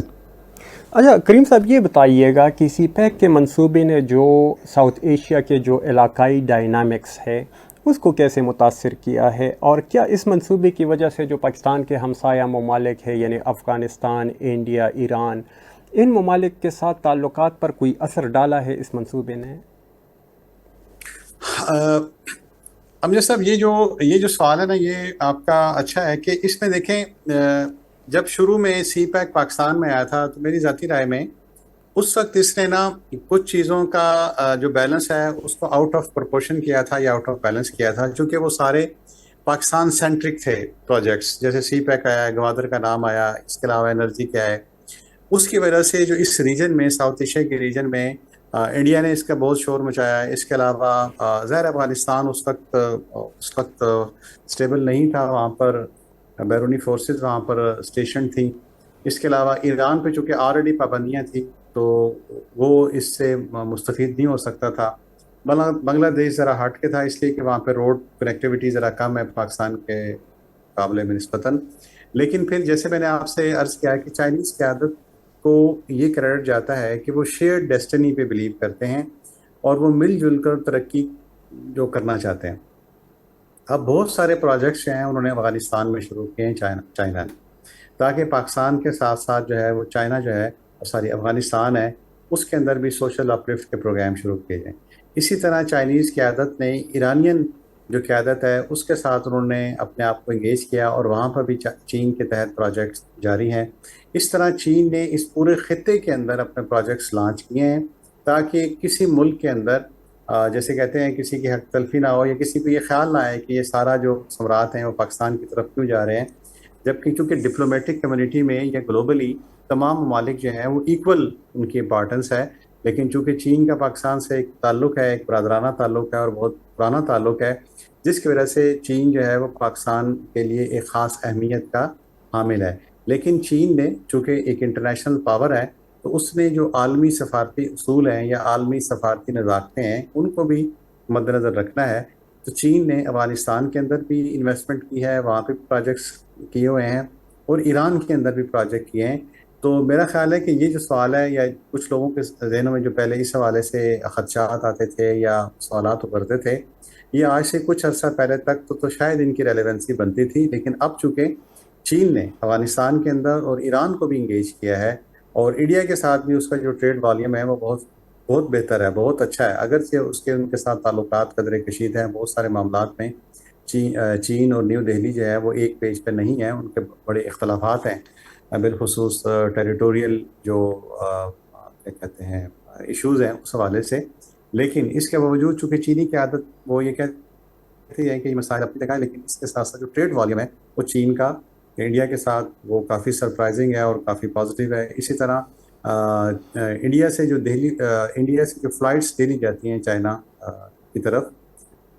اچھا کریم صاحب، یہ بتائیے گا کہ سی پیک کے منصوبے نے جو ساؤتھ ایشیا کے جو علاقائی ڈائنامکس ہے اس کو کیسے متاثر کیا ہے، اور کیا اس منصوبے کی وجہ سے جو پاکستان کے ہمسایہ ممالک ہیں یعنی افغانستان، انڈیا، ایران، ان ممالک کے ساتھ تعلقات پر کوئی اثر ڈالا ہے اس منصوبے نے؟ امجد صاحب یہ جو سوال ہے نا، یہ آپ کا اچھا ہے کہ اس میں دیکھیں جب شروع میں سی پیک پاکستان میں آیا تھا تو میری ذاتی رائے میں اس وقت اس نے نا کچھ چیزوں کا جو بیلنس ہے اس کو آؤٹ آف پروپورشن کیا تھا یا آؤٹ آف بیلنس کیا تھا، چونکہ وہ سارے پاکستان سینٹرک تھے پروجیکٹس، جیسے سی پیک آیا، گوادر کا نام آیا، اس کے علاوہ انرجی کیا ہے، اس کی وجہ سے جو اس ریجن میں ساؤتھ ایشیا کے ریجن میں انڈیا نے اس کا بہت شور مچایا ہے۔ اس کے علاوہ ظاہر افغانستان اس وقت اسٹیبل نہیں تھا، وہاں پر بیرونی فورسز وہاں پر اسٹیشن تھیں۔ اس کے علاوہ ایران پہ چونکہ آلریڈی پابندیاں تھیں تو وہ اس سے مستفید نہیں ہو سکتا تھا۔ بنگلہ دیش ذرا ہٹ کے تھا اس لیے کہ وہاں پہ روڈ کنیکٹیویٹی ذرا کم ہے پاکستان کے مقابلے میں نسبتاً۔ لیکن پھر جیسے میں نے آپ سے عرض کیا کہ چائنیز قیادت کو یہ کریڈٹ جاتا ہے کہ وہ شیئرڈ ڈیسٹنی پہ بلیو کرتے ہیں اور وہ مل جل کر ترقی جو کرنا چاہتے ہیں۔ اب بہت سارے پروجیکٹس ہیں انہوں نے افغانستان میں شروع کیے ہیں چائنا نے، تاکہ پاکستان کے ساتھ ساتھ جو ہے وہ چائنا جو ہے افغانستان ہے اس کے اندر بھی سوشل اپلفٹ کے پروگرام شروع کیے جائیں۔ اسی طرح چائنیز قیادت نے ایرانین جو قیادت ہے اس کے ساتھ انہوں نے اپنے آپ کو انگیج کیا اور وہاں پر بھی چین کے تحت پروجیکٹس جاری ہیں۔ اس طرح چین نے اس پورے خطے کے اندر اپنے پروجیکٹس لانچ کیے ہیں تاکہ کسی ملک کے اندر جیسے کہتے ہیں کسی کی حق تلفی نہ ہو، یا کسی کو یہ خیال نہ آئے کہ یہ سارا جو ثمرات ہیں وہ پاکستان کی طرف کیوں جا رہے ہیں، جبکہ چونکہ ڈپلومیٹک کمیونٹی میں یا گلوبلی تمام ممالک جو ہیں وہ ایکول ان کی امپورٹنس ہے، لیکن چونکہ چین کا پاکستان سے ایک تعلق ہے، ایک برادرانہ تعلق ہے اور بہت پرانا تعلق ہے، جس کی وجہ سے چین جو ہے وہ پاکستان کے لیے ایک خاص اہمیت کا حامل ہے۔ لیکن چین نے چونکہ ایک انٹرنیشنل پاور ہے تو اس نے جو عالمی سفارتی اصول ہیں یا عالمی سفارتی نزاکتیں ہیں ان کو بھی مد نظر رکھنا ہے۔ تو چین نے افغانستان کے اندر بھی انویسٹمنٹ کی ہے، وہاں پہ پروجیکٹس کیے ہوئے ہیں، اور ایران کے اندر بھی پروجیکٹ کیے ہیں۔ تو میرا خیال ہے کہ یہ جو سوال ہے، یا کچھ لوگوں کے ذہنوں میں جو پہلے اس حوالے سے خدشات آتے تھے یا سوالات ابھرتے تھے، یہ آج سے کچھ عرصہ پہلے تک تو شاید ان کی ریلیونسی بنتی تھی، لیکن اب چونکہ چین نے افغانستان کے اندر اور ایران کو بھی انگیج کیا ہے، اور انڈیا کے ساتھ بھی اس کا جو ٹریڈ والیوم ہے وہ بہت بہتر ہے، بہت اچھا ہے، اگرچہ اس کے ان کے ساتھ تعلقات قدرے کشید ہیں بہت سارے معاملات میں۔ چین اور نیو دہلی جو ہے وہ ایک پیج پہ نہیں ہے، ان کے بڑے اختلافات ہیں، بالخصوص ٹیریٹوریل جو کیا کہتے ہیں ایشوز ہیں اس حوالے سے۔ لیکن اس کے باوجود چونکہ چینی کی عادت وہ یہ کہتی ہے کہ یہ مسائل اپنی جگہ ہے، لیکن اس کے ساتھ ساتھ جو ٹریڈ والیوم ہے وہ چین کا انڈیا کے ساتھ وہ کافی سرپرائزنگ ہے اور کافی پازیٹیو ہے۔ اسی طرح انڈیا سے جو فلائٹس دلی جاتی ہیں چائنا کی طرف،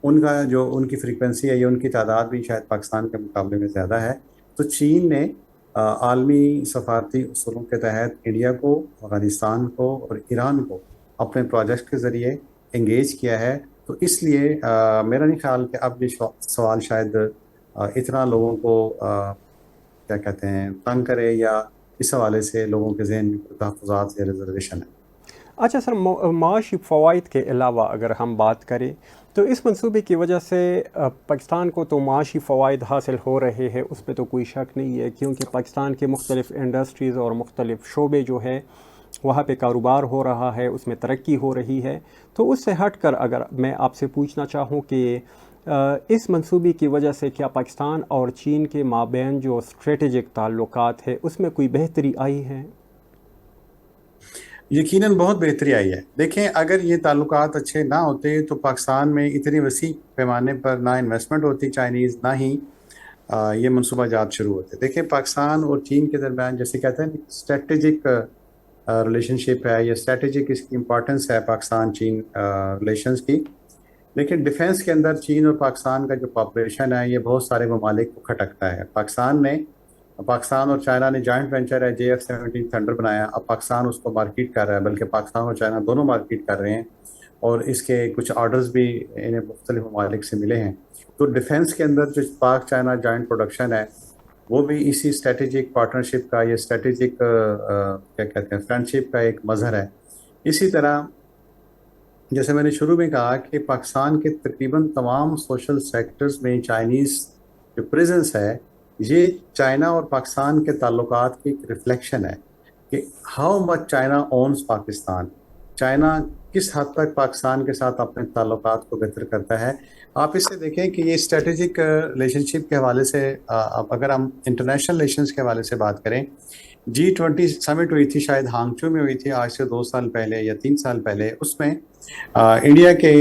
ان کی فریکوینسی ہے یا ان کی تعداد بھی شاید پاکستان کے مقابلے میں زیادہ ہے۔ تو چین نے عالمی سفارتی اصولوں کے تحت انڈیا کو، افغانستان کو اور ایران کو اپنے پروجیکٹ کے ذریعے انگیج کیا ہے۔ تو اس لیے میرا نہیں خیال کہ اب یہ سوال شاید اتنا لوگوں کو کیا کہتے ہیں تنگ کرے، یا اس حوالے سے لوگوں کے ذہن میں تحفظات یا ریزرویشن ہے۔ اچھا سر، معاشی فوائد کے علاوہ اگر ہم بات کریں تو اس منصوبے کی وجہ سے پاکستان کو تو معاشی فوائد حاصل ہو رہے ہیں، اس پہ تو کوئی شک نہیں ہے، کیونکہ پاکستان کے مختلف انڈسٹریز اور مختلف شعبے جو ہے وہاں پہ کاروبار ہو رہا ہے، اس میں ترقی ہو رہی ہے۔ تو اس سے ہٹ کر اگر میں آپ سے پوچھنا چاہوں کہ اس منصوبے کی وجہ سے کیا پاکستان اور چین کے مابین جو اسٹریٹجک تعلقات ہے اس میں کوئی بہتری آئی ہے؟ یقیناً بہت بہتری آئی ہے۔ دیکھیں اگر یہ تعلقات اچھے نہ ہوتے تو پاکستان میں اتنی وسیع پیمانے پر نہ انویسٹمنٹ ہوتی چائنیز، نہ ہی یہ منصوبہ جات شروع ہوتے۔ دیکھیں پاکستان اور چین کے درمیان جیسے کہتے ہیں اسٹریٹجک ریلیشن شپ ہے، یا اسٹریٹجک اس کی امپورٹنس ہے پاکستان چین ریلیشنز کی، لیکن ڈیفنس کے اندر چین اور پاکستان کا جو کوآپریشن ہے یہ بہت سارے ممالک کو کھٹکتا ہے۔ پاکستان اور چائنا نے جوائنٹ وینچر ہے JF-17 تھنڈر بنایا، اب پاکستان اس کو مارکیٹ کر رہا ہے، بلکہ پاکستان اور چائنا دونوں مارکیٹ کر رہے ہیں، اور اس کے کچھ آرڈرز بھی انہیں مختلف ممالک سے ملے ہیں۔ تو ڈیفنس کے اندر جو پاک چائنا جوائنٹ پروڈکشن ہے وہ بھی اسی اسٹریٹجک پارٹنرشپ کا، یہ اسٹریٹجک کیا کہتے ہیں فرینڈشپ کا ایک مظہر ہے۔ اسی طرح جیسے میں نے شروع میں کہا کہ پاکستان کے تقریباً تمام سوشل سیکٹرز میں چائنیز جو پریزنس ہے، یہ چائنا اور پاکستان کے تعلقات کی ایک ریفلیکشن ہے کہ how much China one's Pakistan. China کس حد تک پاکستان کے ساتھ اپنے تعلقات کو بہتر کرتا ہے. آپ اس سے دیکھیں کہ یہ اسٹریٹجک ریلیشن شپ کے حوالے سے اگر ہم انٹرنیشنل ریلیشنز کے حوالے سے بات کریں, G20 سمٹ ہوئی تھی, شاید ہانگچو میں ہوئی تھی آج سے 2 سال پہلے یا 3 سال پہلے. اس میں انڈیا کے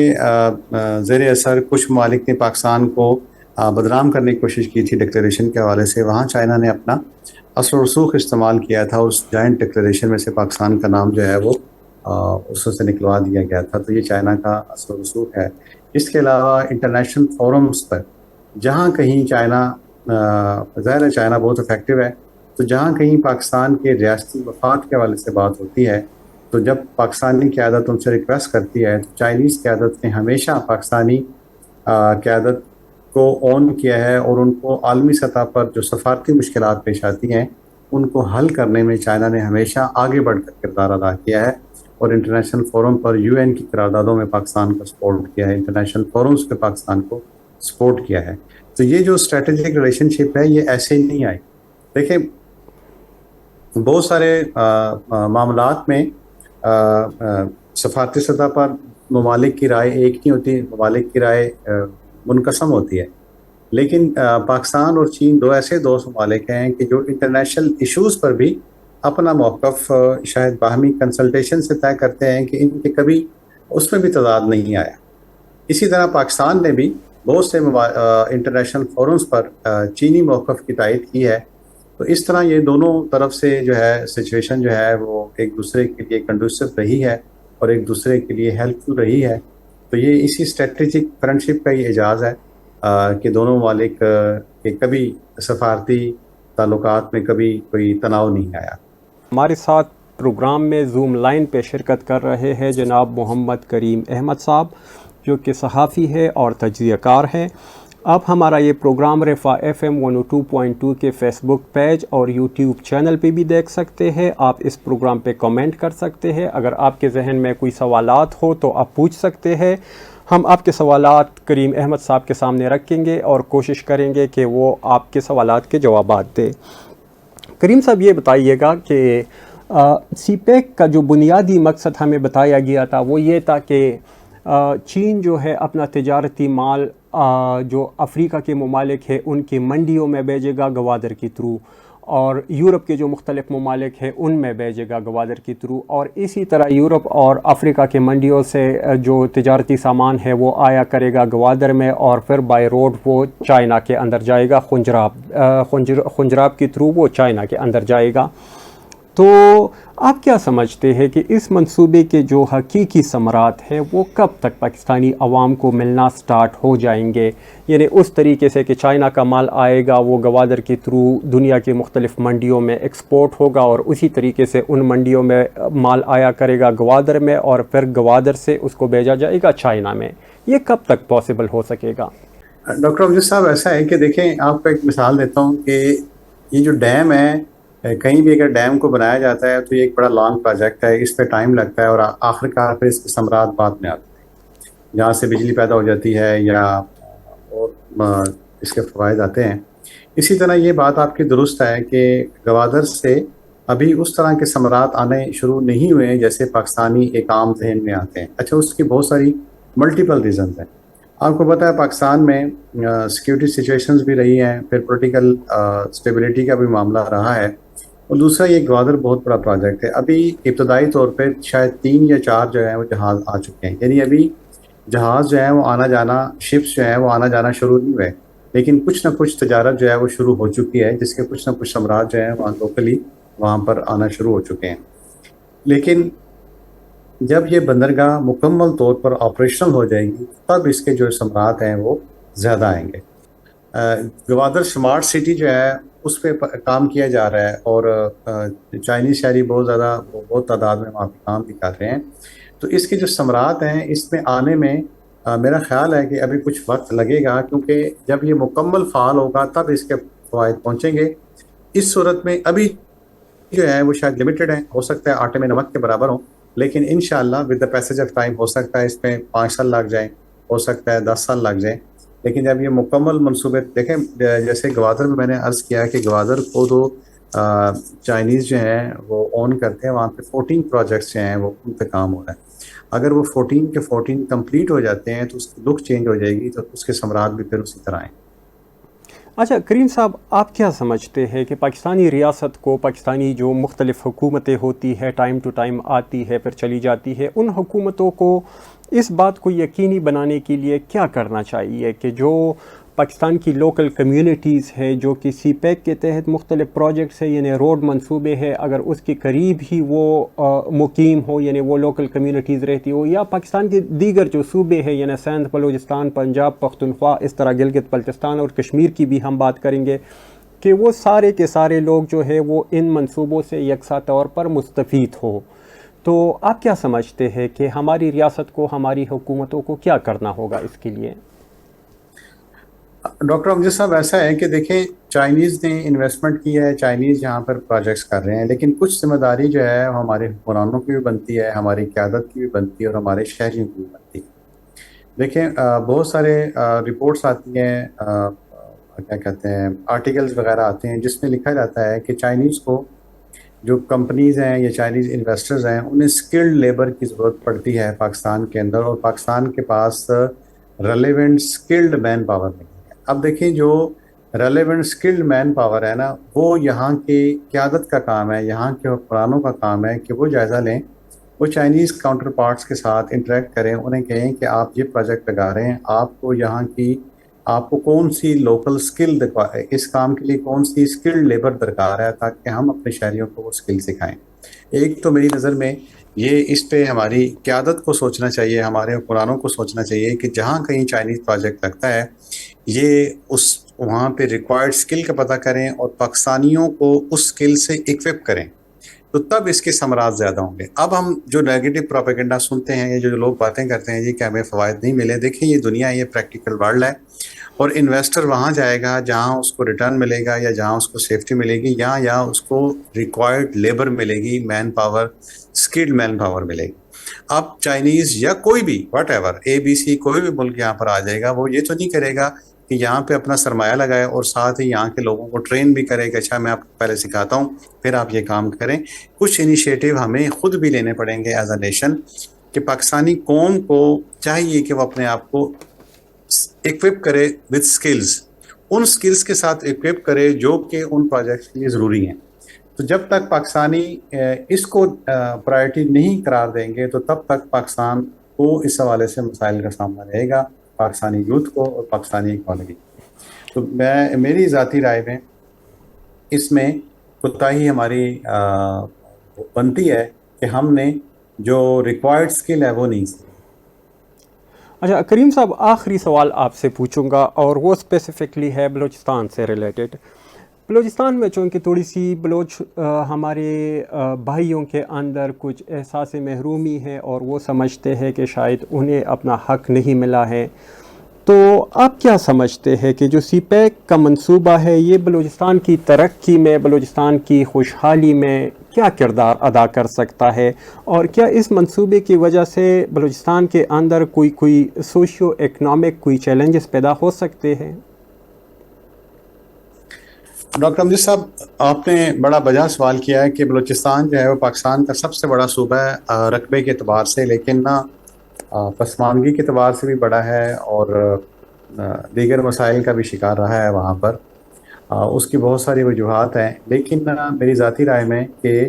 زیر اثر کچھ ممالک نے پاکستان کو بدنام کرنے کی کوشش کی تھی ڈکلیریشن کے حوالے سے. وہاں چائنا نے اپنا اثر و رسوخ استعمال کیا تھا, اس جوائنٹ ڈکلیریشن میں سے پاکستان کا نام جو ہے وہ اس سے نکلوا دیا گیا تھا. تو یہ چائنا کا اثر و رسوخ ہے. اس کے علاوہ انٹرنیشنل فورمز پر جہاں کہیں چائنا, ظاہر ہے چائنا بہت افیکٹو ہے, تو جہاں کہیں پاکستان کے ریاستی مفاد کے حوالے سے بات ہوتی ہے, تو جب پاکستانی قیادت ان سے ریکویسٹ کرتی ہے, تو چائنیز قیادت نے ہمیشہ پاکستانی قیادت کو اون کیا ہے, اور ان کو عالمی سطح پر جو سفارتی مشکلات پیش آتی ہیں ان کو حل کرنے میں چائنا نے ہمیشہ آگے بڑھ کر کردار ادا کیا ہے, اور انٹرنیشنل فورم پر UN کی قراردادوں میں پاکستان کو سپورٹ کیا ہے, انٹرنیشنل فورمز پہ پاکستان کو سپورٹ کیا ہے. تو یہ جو اسٹریٹجک ریلیشن شپ ہے یہ ایسے ہی نہیں آئی. دیکھیں بہت سارے معاملات میں سفارتی سطح پر ممالک کی رائے ایک نہیں ہوتی, ممالک کی رائے منقسم ہوتی ہے. لیکن پاکستان اور چین دو ایسے دوست ممالک ہیں کہ جو انٹرنیشنل ایشوز پر بھی اپنا موقف شاید باہمی کنسلٹیشن سے طے کرتے ہیں کہ ان کے کبھی اس میں بھی تضاد نہیں آیا. اسی طرح پاکستان نے بھی بہت سے انٹرنیشنل فورمز پر چینی موقف کی تائید کی ہے. تو اس طرح یہ دونوں طرف سے جو ہے سچویشن جو ہے وہ ایک دوسرے کے لیے کنڈوسو رہی ہے اور ایک دوسرے کے لیے ہیلپ فل رہی ہے. تو یہ اسی اسٹریٹجک فرینڈشپ کا یہ اعزاز ہے کہ دونوں ممالک کے کبھی سفارتی تعلقات میں کبھی کوئی تناؤ نہیں آیا. ہمارے ساتھ پروگرام میں زوم لائن پہ شرکت کر رہے ہیں جناب محمد کریم احمد صاحب, جو کہ صحافی ہے اور تجزیہ کار ہیں. آپ ہمارا یہ پروگرام رفا FM 102.2 کے فیس بک پیج اور یوٹیوب چینل پہ بھی دیکھ سکتے ہیں. آپ اس پروگرام پہ کمنٹ کر سکتے ہیں. اگر آپ کے ذہن میں کوئی سوالات ہو تو آپ پوچھ سکتے ہیں. ہم آپ کے سوالات کریم احمد صاحب کے سامنے رکھیں گے اور کوشش کریں گے کہ وہ آپ کے سوالات کے جوابات دیں. کریم صاحب یہ بتائیے گا کہ سی پیک کا جو بنیادی مقصد ہمیں بتایا گیا تھا وہ یہ تھا کہ چین جو ہے اپنا تجارتی مال جو افریقہ کے ممالک ہے ان کی منڈیوں میں بھیجے گا گوادر کی تھرو, اور یورپ کے جو مختلف ممالک ہیں ان میں بھیجے گا گوادر کی تھرو, اور اسی طرح یورپ اور افریقہ کے منڈیوں سے جو تجارتی سامان ہے وہ آیا کرے گا گوادر میں, اور پھر بائی روڈ وہ چائنا کے اندر جائے گا, خنجراب کی تھرو وہ چائنا کے اندر جائے گا. تو آپ کیا سمجھتے ہیں کہ اس منصوبے کے جو حقیقی ثمرات ہیں وہ کب تک پاکستانی عوام کو ملنا سٹارٹ ہو جائیں گے؟ یعنی اس طریقے سے کہ چائنا کا مال آئے گا, وہ گوادر کے تھرو دنیا کی مختلف منڈیوں میں ایکسپورٹ ہوگا, اور اسی طریقے سے ان منڈیوں میں مال آیا کرے گا گوادر میں, اور پھر گوادر سے اس کو بھیجا جائے گا چائنا میں. یہ کب تک پاسبل ہو سکے گا؟ ڈاکٹر افضل صاحب ایسا ہے کہ دیکھیں آپ کو ایک مثال دیتا ہوں کہ یہ جو ڈیم ہے, کہیں بھی اگر ڈیم کو بنایا جاتا ہے تو یہ ایک بڑا لانگ پروجیکٹ ہے, اس پہ ٹائم لگتا ہے, اور آخر کار پہ اس کے ثمرات بعد میں آتے ہیں, جہاں سے بجلی پیدا ہو جاتی ہے یا اور اس کے فوائد آتے ہیں. اسی طرح یہ بات آپ کی درست ہے کہ گوادر سے ابھی اس طرح کے ثمرات آنے شروع نہیں ہوئے ہیں جیسے پاکستانی ایک عام ذہن میں آتے ہیں. اچھا, اس کی بہت ساری ملٹیپل ریزنز ہیں. آپ کو پتہ ہے پاکستان میں سیکیورٹی سچویشنز بھی رہی ہیں, پھر پولیٹیکل اسٹیبلٹی کا بھی معاملہ رہا ہے, اور دوسرا یہ گوادر بہت بڑا پروجیکٹ ہے. ابھی ابتدائی طور پہ شاید 3 یا 4 جو ہیں وہ جہاز آ چکے ہیں, یعنی ابھی جہاز جو ہیں وہ آنا جانا, شپس جو ہیں وہ آنا جانا شروع نہیں ہوئے, لیکن کچھ نہ کچھ تجارت جو ہے وہ شروع ہو چکی ہے, جس کے کچھ نہ کچھ ثمرات جو ہیں وہاں لوکلی وہاں پر آنا شروع ہو چکے ہیں. لیکن جب یہ بندرگاہ مکمل طور پر آپریشنل ہو جائے گی تب اس کے جو ثمرات ہیں وہ زیادہ آئیں گے. گوادر سمارٹ سٹی جو ہے اس پہ کام کیا جا رہا ہے, اور چائنیز شہری بہت تعداد میں وہاں پہ کام بھی کر رہے ہیں. تو اس کے جو ثمرات ہیں اس میں آنے میں میرا خیال ہے کہ ابھی کچھ وقت لگے گا, کیونکہ جب یہ مکمل فعال ہوگا تب اس کے فوائد پہنچیں گے. اس صورت میں ابھی جو ہے وہ شاید لمیٹڈ ہیں, ہو سکتا ہے آٹے میں نمک کے برابر ہوں, لیکن انشاءاللہ with the passage of time ہو سکتا ہے اس میں 5 سال لگ جائیں, ہو سکتا ہے 10 سال لگ جائیں. لیکن جب یہ مکمل منصوبے دیکھیں, جیسے گوادر میں میں نے عرض کیا کہ گوادر کو تو چائنیز جو ہیں وہ اون کرتے ہیں، وہاں پہ 14 پروجیکٹس جو ہیں وہ ان پہ کام ہو رہا ہے. اگر وہ 14 کے 14 کمپلیٹ ہو جاتے ہیں تو اس کی لک چینج ہو جائے گی، تو اس کے ثمرات بھی پھر اسی طرح آئیں. اچھا کریم صاحب، آپ کیا سمجھتے ہیں کہ پاکستانی ریاست کو، پاکستانی جو مختلف حکومتیں ہوتی ہے، ٹائم ٹو ٹائم آتی ہے پھر چلی جاتی ہے، ان حکومتوں کو اس بات کو یقینی بنانے کے لیے کیا کرنا چاہیے کہ جو پاکستان کی لوکل کمیونٹیز ہے، جو کہ سی پیک کے تحت مختلف پروجیکٹس ہے، یعنی روڈ منصوبے ہے، اگر اس کے قریب ہی وہ مقیم ہو، یعنی وہ لوکل کمیونٹیز رہتی ہو، یا پاکستان کے دیگر جو صوبے ہیں، یعنی سندھ، بلوچستان، پنجاب، پختونخوا، اس طرح گلگت بلتستان اور کشمیر کی بھی ہم بات کریں گے، کہ وہ سارے کے سارے لوگ جو ہے وہ ان منصوبوں سے یکساں طور پر مستفید ہو. تو آپ کیا سمجھتے ہیں کہ ہماری ریاست کو، ہماری حکومتوں کو کیا کرنا ہوگا اس کے لیے؟ ڈاکٹر امجد صاحب، ایسا ہے کہ دیکھیں، چائنیز نے انویسٹمنٹ کی ہے، چائنیز یہاں پر پروجیکٹس کر رہے ہیں، لیکن کچھ ذمہ داری جو ہے وہ ہمارے حکمرانوں کی بھی بنتی ہے، ہماری قیادت کی بھی بنتی ہے، اور ہمارے شہریوں کی بھی بنتی ہے. دیکھیں، بہت سارے رپورٹس آتی ہیں، کیا کہتے ہیں، آرٹیکلز وغیرہ آتے ہیں جس میں لکھا جاتا ہے کہ چائنیز کو، جو کمپنیز ہیں یا چائنیز انویسٹرز ہیں، انہیں اسکلڈ لیبر کی ضرورت پڑتی ہے پاکستان کے اندر، اور پاکستان کے پاس ریلیونٹ اسکلڈ مین پاور نہیں ہے. اب دیکھیں، جو ریلیونٹ اسکلڈ مین پاور ہے نا، وہ یہاں کی قیادت کا کام ہے، یہاں کے حکمرانوں کا کام ہے کہ وہ جائزہ لیں، وہ چائنیز کاؤنٹر پارٹس کے ساتھ انٹریکٹ کریں، انہیں کہیں کہ آپ یہ پروجیکٹ لگا رہے ہیں، آپ کو کون سی لوکل اسکل، اس کام کے لیے کون سی اسکلڈ لیبر درکار ہے، تاکہ ہم اپنے شہریوں کو وہ اسکل سکھائیں. ایک تو میری نظر میں یہ، اس پہ ہماری قیادت کو سوچنا چاہیے، ہمارے حکمرانوں کو سوچنا چاہیے کہ جہاں کہیں چائنیز پروجیکٹ لگتا ہے، یہ وہاں پہ ریکوائرڈ اسکل کا پتہ کریں اور پاکستانیوں کو اس اسکل سے اکوپ کریں، تو تب اس کے ثمرات زیادہ ہوں گے. اب ہم جو نیگیٹو پروپیگنڈا سنتے ہیں، یہ جو لوگ باتیں کرتے ہیں جی کہ ہمیں فوائد نہیں ملے، دیکھیں یہ دنیا، یہ پریکٹیکل ورلڈ ہے، اور انویسٹر وہاں جائے گا جہاں اس کو ریٹرن ملے گا، یا جہاں اس کو سیفٹی ملے گی، یا اس کو ریکوائرڈ لیبر ملے گی، man power, skilled man power ملے گی. اب چائنیز یا کوئی بھی واٹ ایور ABC کوئی بھی ملک یہاں پر آ جائے گا، وہ یہ تو نہیں کرے گا کہ یہاں پہ اپنا سرمایہ لگائے اور ساتھ ہی یہاں کے لوگوں کو ٹرین بھی کرے کہ اچھا میں آپ کو پہلے سکھاتا ہوں پھر آپ یہ کام کریں. کچھ انیشیٹو ہمیں خود بھی لینے پڑیں گے ایز اے نیشن، کہ پاکستانی قوم کو چاہیے کہ وہ اپنے آپ کو اکوپ کرے وتھ سکلز، ان سکلز کے ساتھ اکوپ کرے جو کہ ان پروجیکٹس کے لیے ضروری ہیں. تو جب تک پاکستانی اس کو پرائرٹی نہیں قرار دیں گے، تو تب تک پاکستان کو اس حوالے سے مسائل کا سامنا رہے گا، پاکستانی یوتھ کو اور پاکستانی اکانومی. تو میری ذاتی رائے میں اس میں کوتاہی ہماری بنتی ہے کہ ہم نے جو ریکوائرڈ اسکل ہے وہ نہیں سیکھی. اچھا کریم صاحب، آخری سوال آپ سے پوچھوں گا، اور وہ اسپیسیفکلی ہے بلوچستان سے ریلیٹڈ. بلوچستان میں چونکہ تھوڑی سی ہمارے بھائیوں کے اندر کچھ احساس محرومی ہے، اور وہ سمجھتے ہیں کہ شاید انہیں اپنا حق نہیں ملا ہے. تو آپ کیا سمجھتے ہیں کہ جو سی پیک کا منصوبہ ہے، یہ بلوچستان کی ترقی میں، بلوچستان کی خوشحالی میں کیا کردار ادا کر سکتا ہے، اور کیا اس منصوبے کی وجہ سے بلوچستان کے اندر کوئی سوشیو اکنامک کوئی چیلنجز پیدا ہو سکتے ہیں؟ ڈاکٹر امجد صاحب، آپ نے بڑا بجا سوال کیا ہے کہ بلوچستان جو ہے وہ پاکستان کا سب سے بڑا صوبہ ہے رقبے کے اعتبار سے، لیکن نہ پسماندگی کے اعتبار سے بھی بڑا ہے، اور دیگر مسائل کا بھی شکار رہا ہے وہاں پر. اس کی بہت ساری وجوہات ہیں، لیکن میری ذاتی رائے میں کہ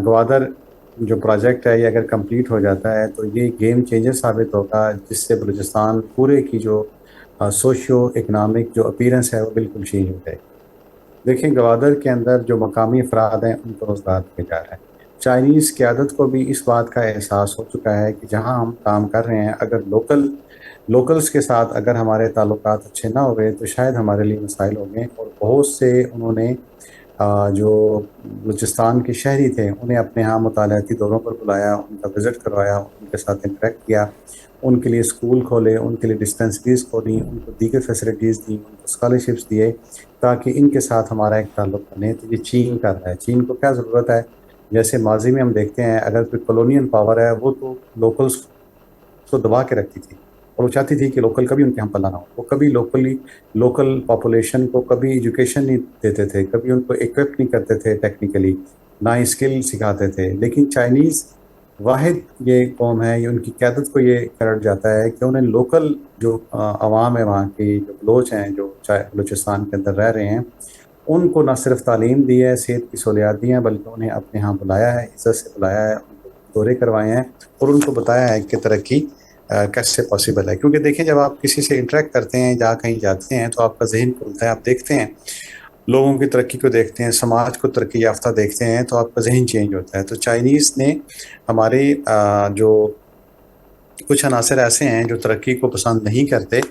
گوادر جو پروجیکٹ ہے یہ اگر کمپلیٹ ہو جاتا ہے تو یہ گیم چینجر ثابت ہوگا، جس سے بلوچستان پورے کی جو سوشیو اکنامک جو اپیرنس ہے وہ بالکل چینج ہو جائے گی. دیکھیں، گوادر کے اندر جو مقامی افراد ہیں ان کو روزگار دیا جا رہا ہے. چائنیز قیادت کو بھی اس بات کا احساس ہو چکا ہے کہ جہاں ہم کام کر رہے ہیں، اگر لوکلز کے ساتھ اگر ہمارے تعلقات اچھے نہ ہوئے تو شاید ہمارے لیے مسائل ہوں گے. اور بہت سے انہوں نے جو بلوچستان کے شہری تھے انہیں اپنے ہاں مطالعاتی دوروں پر بلایا، ان کا وزٹ کروایا، ان کے ساتھ انٹریکٹ کیا، ان کے لیے اسکول کھولے، ان کے لیے ڈسپنسریز کھولیں، ان کو دیگر فیسلٹیز دیں، ان کو اسکالرشپس دیے، تاکہ ان کے ساتھ ہمارا ایک تعلق بنے. تو یہ چین کر رہا ہے. چین کو کیا ضرورت ہے؟ جیسے ماضی میں ہم دیکھتے ہیں، اگر کوئی کالونین پاور ہے وہ تو لوکلز کو دبا کے رکھتی تھی، اور وہ چاہتی تھی کہ لوکل کبھی ان کے ہم پلہ نہ ہو. وہ کبھی لوکل پاپولیشن کو کبھی ایجوکیشن نہیں دیتے تھے, کبھی ان کو ایکوپ نہیں کرتے تھے ٹیکنیکلی, نہ اسکل سکھاتے تھے. لیکن چائنیز واحد یہ قوم ہے, یہ ان کی قیادت کو یہ کرٹ جاتا ہے کہ انہیں لوکل جو عوام ہے وہاں کی, جو بلوچ ہیں جو بلوچستان کے اندر رہ رہے ہیں, ان کو نہ صرف تعلیم دی ہے, صحت کی سہولیات دی ہیں, بلکہ انہیں اپنے ہاں بلایا ہے, عزت سے بلایا ہے, ان کو دورے کروائے ہیں اور ان کو بتایا ہے کہ ترقی کیسے پاسبل ہے. کیونکہ دیکھیں جب آپ کسی سے انٹریکٹ کرتے ہیں, جہاں کہیں جاتے ہیں, تو آپ کا ذہن کھلتا ہے, آپ دیکھتے ہیں لوگوں کی ترقی کو دیکھتے ہیں, سماج کو ترقی یافتہ دیکھتے ہیں, تو آپ کا ذہن چینج ہوتا ہے. تو چائنیز نے ہمارے جو کچھ عناصر ایسے ہیں جو ترقی کو پسند نہیں کرتے,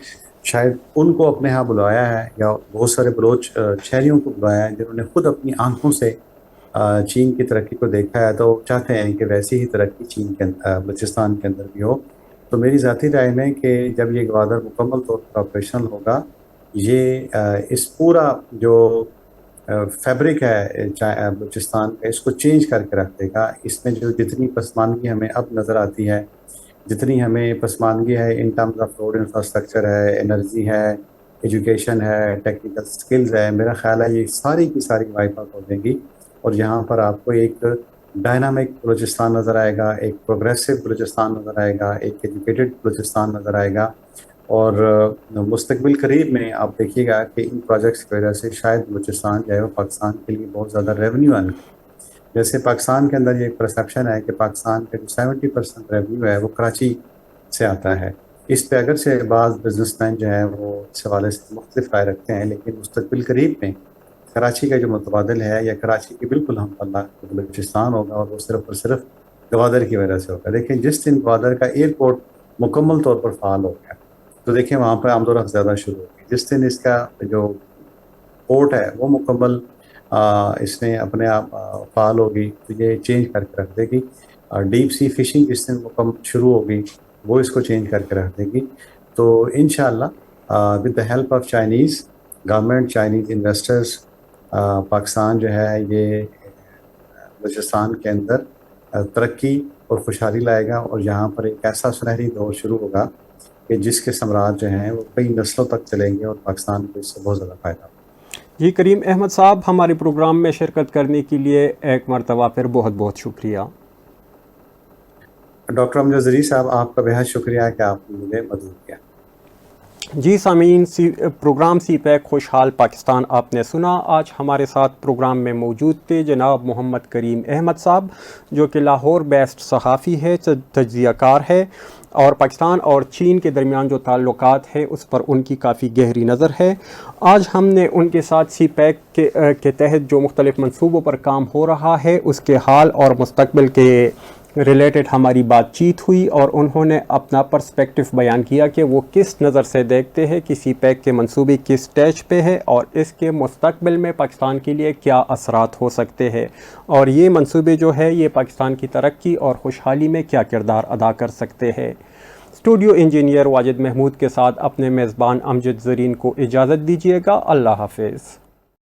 شاید ان کو اپنے ہاں بلایا ہے, یا بہت سارے بلوچ شہریوں کو بلایا ہے جنہوں نے خود اپنی آنکھوں سے چین کی ترقی کو دیکھا ہے, تو چاہتے ہیں کہ ویسی ہی ترقی چین کے بلوچستان کے اندر بھی ہو. تو میری ذاتی رائے میں کہ جب یہ گوادر مکمل طور پر آپریشنل ہوگا, یہ اس پورا جو فیبرک ہے بلوچستان کا, اس کو چینج کر کے رکھ دے گا. اس میں جو جتنی پسماندگی ہمیں اب نظر آتی ہے, جتنی ہمیں پسماندگی ہے in terms of road infrastructure ہے, انرجی ہے, ایجوکیشن ہے, ٹیکنیکل سکلز ہے, میرا خیال ہے یہ ساری کی ساری وائپ آؤٹ ہو جائیں گی. اور یہاں پر آپ کو ایک ڈائنامک بلوچستان نظر آئے گا, ایک پروگریسو بلوچستان نظر آئے گا, ایک ایجوکیٹڈ بلوچستان نظر آئے گا. اور مستقبل قریب میں آپ دیکھیے گا کہ ان پروجیکٹس کی وجہ سے شاید بلوچستان جو ہے وہ پاکستان کے لیے بہت زیادہ ریونیو آنے. جیسے پاکستان کے اندر یہ پرسیپشن ہے کہ پاکستان کا جو 70% ریونیو ہے وہ کراچی سے آتا ہے. اس پہ اگر سے بعض بزنس مین جو ہیں وہ اس حوالے سے مختلف رائے رکھتے ہیں, لیکن مستقبل قریب میں کراچی کا جو متبادل ہے, یا کراچی کی بالکل ہم پلہ بلوچستان ہوگا, اور وہ صرف اور صرف گوادر کی وجہ سے ہوگا. دیکھیں جس دن گوادر کا ایئرپورٹ مکمل طور پر فعال ہو گیا, تو دیکھیں وہاں پہ آمد و رفت زیادہ شروع ہوگی. جس دن اس کا جو پورٹ ہے وہ مکمل اس نے اپنے آپ فعال ہوگی, تو یہ چینج کر کے رکھ دے گی. ڈیپ سی فشنگ جس دن مکمل شروع ہوگی, وہ اس کو چینج کر کے رکھ دے گی. تو انشاءاللہ with the help of Chinese government, Chinese investors, Pakistan جو ہے یہ بلوچستان کے اندر ترقی اور خوشحالی لائے گا, اور یہاں پر ایک ایسا سنہری دور شروع ہوگا کہ جس کے ثمرات جو ہیں وہ کئی نسلوں تک چلیں گے, اور پاکستان کو اس سے بہت زیادہ فائدہ ہوگا. جی کریم احمد صاحب, ہمارے پروگرام میں شرکت کرنے کے لیے ایک مرتبہ پھر بہت بہت شکریہ. ڈاکٹر امجد ظریف صاحب, آپ کا بہت شکریہ کہ آپ نے مجھے مدعو کیا. جی سامعین, پروگرام سی پیک خوشحال پاکستان آپ نے سنا. آج ہمارے ساتھ پروگرام میں موجود تھے جناب محمد کریم احمد صاحب, جو کہ لاہور بیسڈ صحافی ہے, تجزیہ کار ہے, اور پاکستان اور چین کے درمیان جو تعلقات ہے اس پر ان کی کافی گہری نظر ہے. آج ہم نے ان کے ساتھ سی پیک کے تحت جو مختلف منصوبوں پر کام ہو رہا ہے اس کے حال اور مستقبل کے ریلیٹڈ ہماری بات چیت ہوئی, اور انہوں نے اپنا پرسپیکٹو بیان کیا کہ وہ کس نظر سے دیکھتے ہیں کہ سی پیک کے منصوبے کس سٹیج پہ ہے, اور اس کے مستقبل میں پاکستان کے لیے کیا اثرات ہو سکتے ہیں, اور یہ منصوبے جو ہے یہ پاکستان کی ترقی اور خوشحالی میں کیا کردار ادا کر سکتے ہیں. اسٹوڈیو انجینئر واجد محمود کے ساتھ اپنے میزبان امجد زرین کو اجازت دیجیے گا. اللہ حافظ.